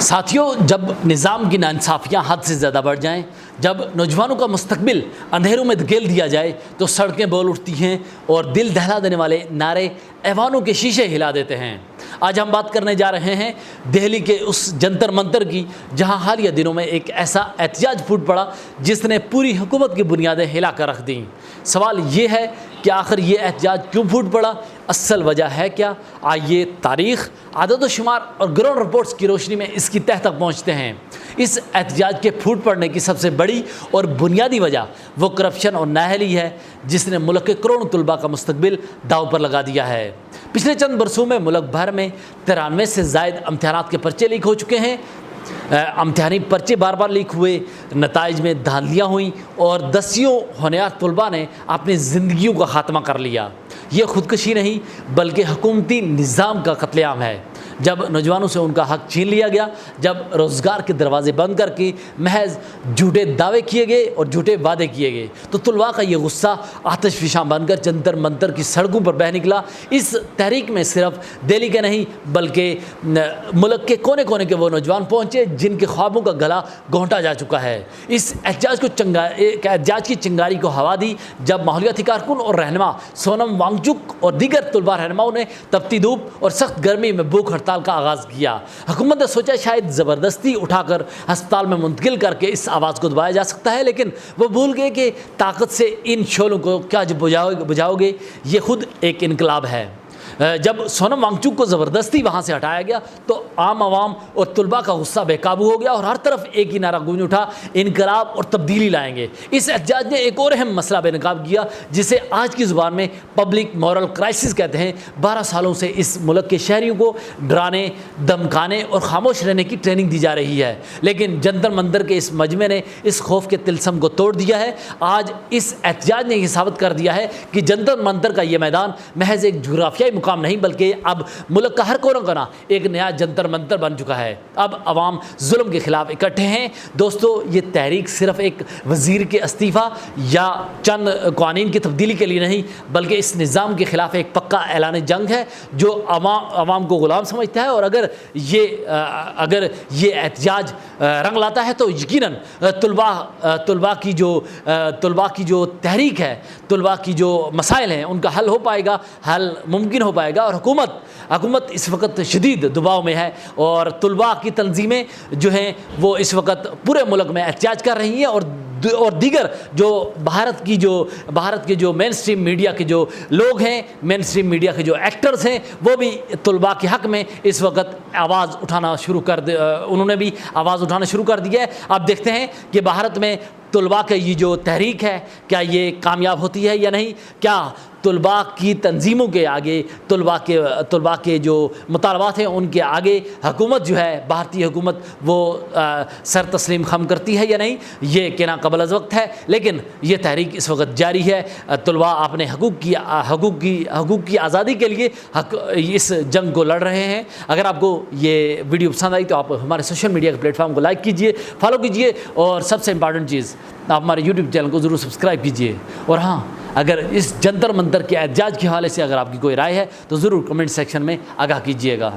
ساتھیوں، جب نظام کی ناانصافیاں حد سے زیادہ بڑھ جائیں، جب نوجوانوں کا مستقبل اندھیروں میں دھکیل دیا جائے تو سڑکیں بول اٹھتی ہیں اور دل دہلا دینے والے نعرے ایوانوں کے شیشے ہلا دیتے ہیں۔ آج ہم بات کرنے جا رہے ہیں دہلی کے اس جنتر منتر کی، جہاں حالیہ دنوں میں ایک ایسا احتجاج پھوٹ پڑا جس نے پوری حکومت کی بنیادیں ہلا کر رکھ دیں۔ سوال یہ ہے کہ آخر یہ احتجاج کیوں پھوٹ پڑا؟ اصل وجہ ہے کیا؟ آئیے تاریخ، عدد و شمار اور گراؤنڈ رپورٹس کی روشنی میں اس کی تہہ تک پہنچتے ہیں۔ اس احتجاج کے پھوٹ پڑنے کی سب سے بڑی اور بنیادی وجہ وہ کرپشن اور نااہلی ہے جس نے ملک کے کروڑوں طلباء کا مستقبل داؤ پر لگا دیا ہے۔ پچھلے چند برسوں میں ملک بھر میں 93 سے زائد امتحانات کے پرچے لیک ہو چکے ہیں۔ امتحانی پرچے بار بار لیک ہوئے، نتائج میں دھاندلیاں ہوئیں اور دسیوں ہونہار طلباء نے اپنی زندگیوں کا خاتمہ کر لیا۔ یہ خودکشی نہیں بلکہ حکومتی نظام کا قتل عام ہے۔ جب نوجوانوں سے ان کا حق چھین لیا گیا، جب روزگار کے دروازے بند کر کے محض جھوٹے دعوے کیے گئے اور جھوٹے وعدے کیے گئے، تو طلباء کا یہ غصہ آتش فشاں بن کر جنتر منتر کی سڑکوں پر بہہ نکلا۔ اس تحریک میں صرف دہلی کے نہیں بلکہ ملک کے کونے کونے کے وہ نوجوان پہنچے جن کے خوابوں کا گلا گھونٹا جا چکا ہے۔ اس احتجاج کی چنگاری کو ہوا دی جب ماحولیاتی کارکن اور رہنما سونم وانگچک اور دیگر طلباء رہنماؤں نے تپتی دھوپ اور سخت گرمی میں بھوک ہڑتال کا آغاز کیا۔ حکومت نے سوچا شاید زبردستی اٹھا کر ہسپتال میں منتقل کر کے اس آواز کو دبایا جا سکتا ہے، لیکن وہ بھول گئے کہ طاقت سے ان شعلوں کو کیا بجھاؤ گے؟ یہ خود ایک انقلاب ہے۔ جب سونم وانگچک کو زبردستی وہاں سے ہٹایا گیا تو عام عوام اور طلباء کا غصہ بے قابو ہو گیا اور ہر طرف ایک ہی نعرہ گونج اٹھا، انقلاب اور تبدیلی لائیں گے۔ اس احتجاج نے ایک اور اہم مسئلہ بے نقاب کیا جسے آج کی زبان میں پبلک مورل کرائسس کہتے ہیں۔ 12 سالوں سے اس ملک کے شہریوں کو ڈرانے، دمکانے اور خاموش رہنے کی ٹریننگ دی جا رہی ہے، لیکن جنتر منتر کے اس مجمع نے اس خوف کے طلسم کو توڑ دیا ہے۔ آج اس احتجاج نے یہ ثابت کر دیا ہے کہ جنتر منتر کا یہ میدان محض ایک جغرافیائی مقام نہیں بلکہ اب ملک کا ہر کونا کونا ایک نیا جنتر منتر بن چکا ہے۔ اب عوام ظلم کے خلاف اکٹھے ہیں۔ دوستو، یہ تحریک صرف ایک وزیر کے استعفیٰ یا چند قوانین کی تبدیلی کے لیے نہیں بلکہ اس نظام کے خلاف ایک پکا اعلان جنگ ہے جو عوام کو غلام سمجھتا ہے۔ اور اگر یہ احتجاج رنگ لاتا ہے تو یقیناً طلباء کی جو تحریک ہے، طلباء کی جو مسائل ہیں ان کا حل ہو پائے گا، حل ممکن ہو پائے گا۔ اور حکومت اس وقت شدید دباؤ میں ہے اور طلباء کی تنظیمیں جو ہیں وہ اس وقت پورے ملک میں احتجاج کر رہی ہیں، اور دیگر جو بھارت کے جو مین سٹریم میڈیا کے جو لوگ ہیں، مین سٹریم میڈیا کے جو ایکٹرز ہیں، وہ بھی طلباء کے حق میں اس وقت انہوں نے بھی آواز اٹھانا شروع کر دیا ہے۔ اب دیکھتے ہیں کہ بھارت میں طلباء کی یہ جو تحریک ہے کیا یہ کامیاب ہوتی ہے یا نہیں؟ کیا طلباء کی تنظیموں کے آگے، طلباء کے جو مطالبات ہیں ان کے آگے حکومت جو ہے، بھارتی حکومت، وہ سر تسلیم خم کرتی ہے یا نہیں؟ یہ کہنا قبل از وقت ہے، لیکن یہ تحریک اس وقت جاری ہے۔ طلباء اپنے حقوق کی آزادی کے لیے اس جنگ کو لڑ رہے ہیں۔ اگر آپ کو یہ ویڈیو پسند آئی تو آپ ہمارے سوشل میڈیا کے پلیٹ فارم کو لائک کیجئے، فالو کیجئے، اور سب سے امپارٹنٹ چیز، آپ ہمارے یوٹیوب چینل کو ضرور سبسکرائب کیجئے۔ اور ہاں، اگر اس جنتر منتر کے احتجاج کے حوالے سے اگر آپ کی کوئی رائے ہے تو ضرور کمنٹ سیکشن میں آگاہ کیجئے گا۔